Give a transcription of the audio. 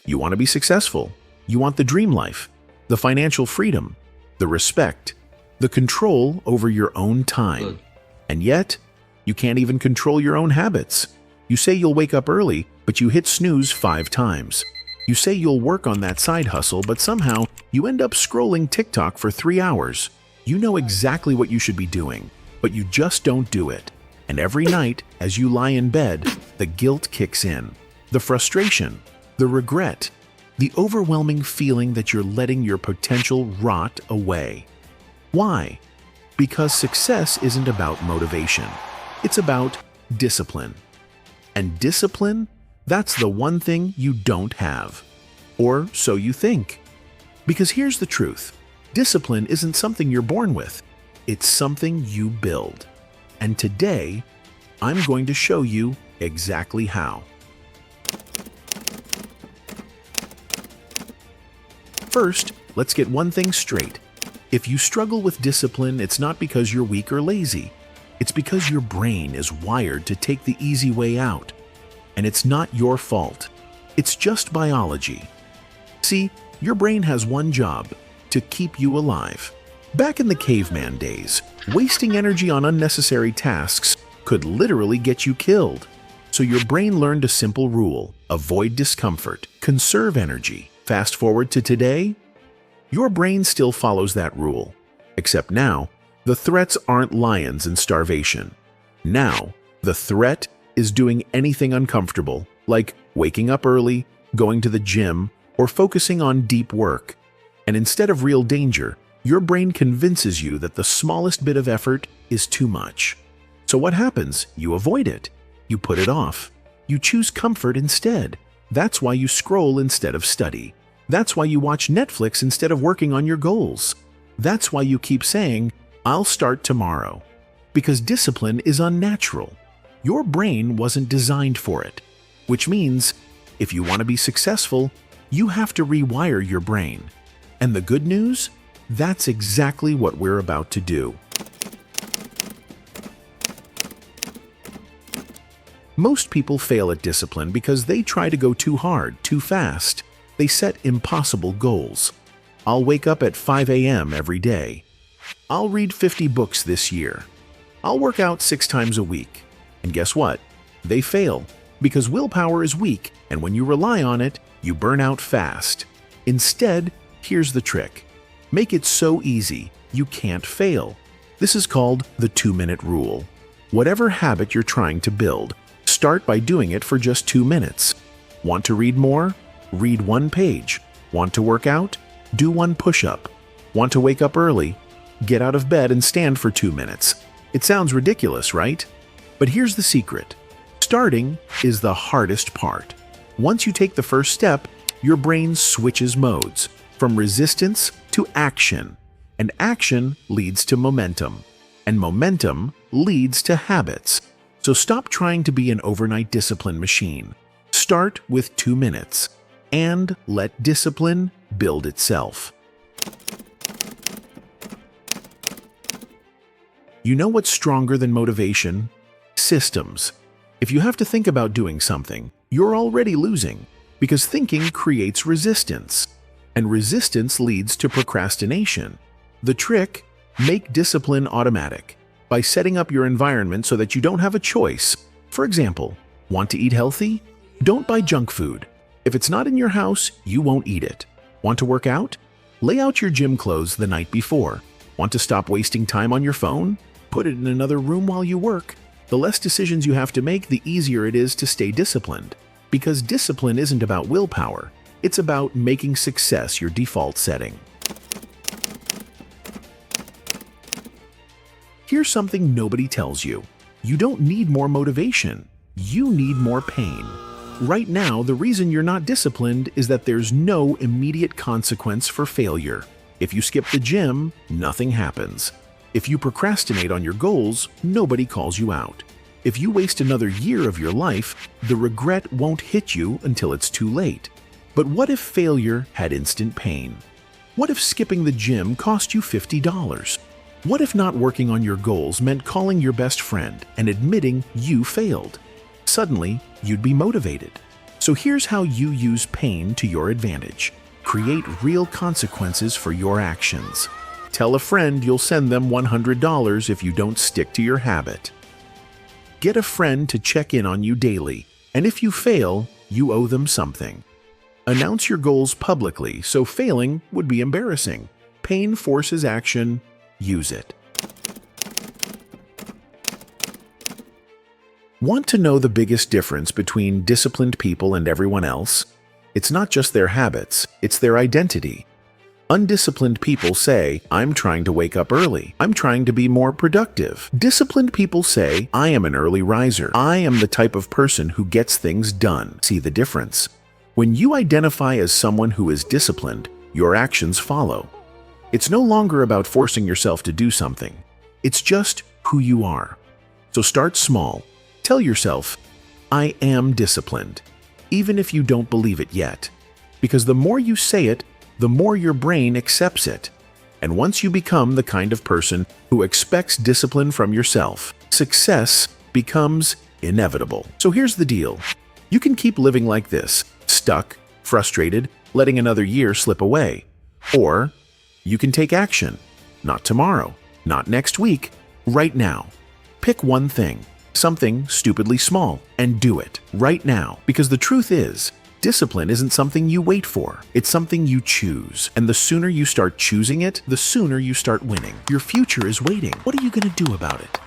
You want to be successful. You want the dream life, the financial freedom, the respect, the control over your own time. Good. And yet, you can't even control your own habits. You say you'll wake up early, but you hit snooze 5 times. You say you'll work on that side hustle, but somehow you end up scrolling TikTok for 3 hours. You know exactly what you should be doing, but you just don't do it. And every night, as you lie in bed, the guilt kicks in. The frustration, the regret, the overwhelming feeling that you're letting your potential rot away. Why? Because success isn't about motivation. It's about discipline. And discipline, that's the one thing you don't have. Or so you think. Because here's the truth. Discipline isn't something you're born with. It's something you build. And today, I'm going to show you exactly how. First, let's get one thing straight. If you struggle with discipline, it's not because you're weak or lazy. It's because your brain is wired to take the easy way out. And it's not your fault. It's just biology. See, your brain has one job: to keep you alive. Back in the caveman days, wasting energy on unnecessary tasks could literally get you killed. So your brain learned a simple rule: avoid discomfort, conserve energy. Fast forward to today, your brain still follows that rule. Except now, the threats aren't lions and starvation. Now, the threat is doing anything uncomfortable, like waking up early, going to the gym, or focusing on deep work. And instead of real danger, your brain convinces you that the smallest bit of effort is too much. So what happens? You avoid it. You put it off. You choose comfort instead. That's why you scroll instead of study. That's why you watch Netflix instead of working on your goals. That's why you keep saying, "I'll start tomorrow." Because discipline is unnatural. Your brain wasn't designed for it. Which means, if you want to be successful, you have to rewire your brain. And the good news? That's exactly what we're about to do. Most people fail at discipline because they try to go too hard, too fast. They set impossible goals. I'll wake up at 5 a.m. every day. I'll read 50 books this year. I'll work out 6 times a week. And guess what? They fail because willpower is weak, and when you rely on it, you burn out fast. Instead, here's the trick. Make it so easy you can't fail. This is called the 2-minute rule. Whatever habit you're trying to build, start by doing it for just 2 minutes. Want to read more? Read 1 page. Want to work out? Do 1 push-up. Want to wake up early? Get out of bed and stand for 2 minutes. It sounds ridiculous, right? But here's the secret. Starting is the hardest part. Once you take the first step, your brain switches modes, from resistance to action. And action leads to momentum. And momentum leads to habits. So stop trying to be an overnight discipline machine. Start with 2 minutes. And let discipline build itself. You know what's stronger than motivation? Systems. If you have to think about doing something, you're already losing, because thinking creates resistance, and resistance leads to procrastination. The trick? Make discipline automatic by setting up your environment so that you don't have a choice. For example, want to eat healthy? Don't buy junk food. If it's not in your house, you won't eat it. Want to work out? Lay out your gym clothes the night before. Want to stop wasting time on your phone? Put it in another room while you work. The less decisions you have to make, the easier it is to stay disciplined. Because discipline isn't about willpower. It's about making success your default setting. Here's something nobody tells you. You don't need more motivation. You need more pain. Right now, the reason you're not disciplined is that there's no immediate consequence for failure. If you skip the gym, nothing happens. If you procrastinate on your goals, nobody calls you out. If you waste another year of your life, the regret won't hit you until it's too late. But what if failure had instant pain? What if skipping the gym cost you $50? What if not working on your goals meant calling your best friend and admitting you failed? Suddenly, you'd be motivated. So here's how you use pain to your advantage. Create real consequences for your actions. Tell a friend you'll send them $100 if you don't stick to your habit. Get a friend to check in on you daily, and if you fail, you owe them something. Announce your goals publicly, so failing would be embarrassing. Pain forces action. Use it. Want to know the biggest difference between disciplined people and everyone else? It's not just their habits, it's their identity. Undisciplined people say, I'm trying to wake up early. I'm trying to be more productive. Disciplined people say, I am an early riser. I am the type of person who gets things done. See the difference? When you identify as someone who is disciplined, your actions follow. It's no longer about forcing yourself to do something. It's just who you are. So start small. Tell yourself, I am disciplined, even if you don't believe it yet. Because the more you say it, the more your brain accepts it. And once you become the kind of person who expects discipline from yourself, success becomes inevitable. So here's the deal. You can keep living like this, stuck, frustrated, letting another year slip away. Or you can take action. Not tomorrow, not next week, right now. Pick one thing, something stupidly small, and do it right now. Because the truth is, discipline isn't something you wait for. It's something you choose. And the sooner you start choosing it, the sooner you start winning. Your future is waiting. What are you going to do about it?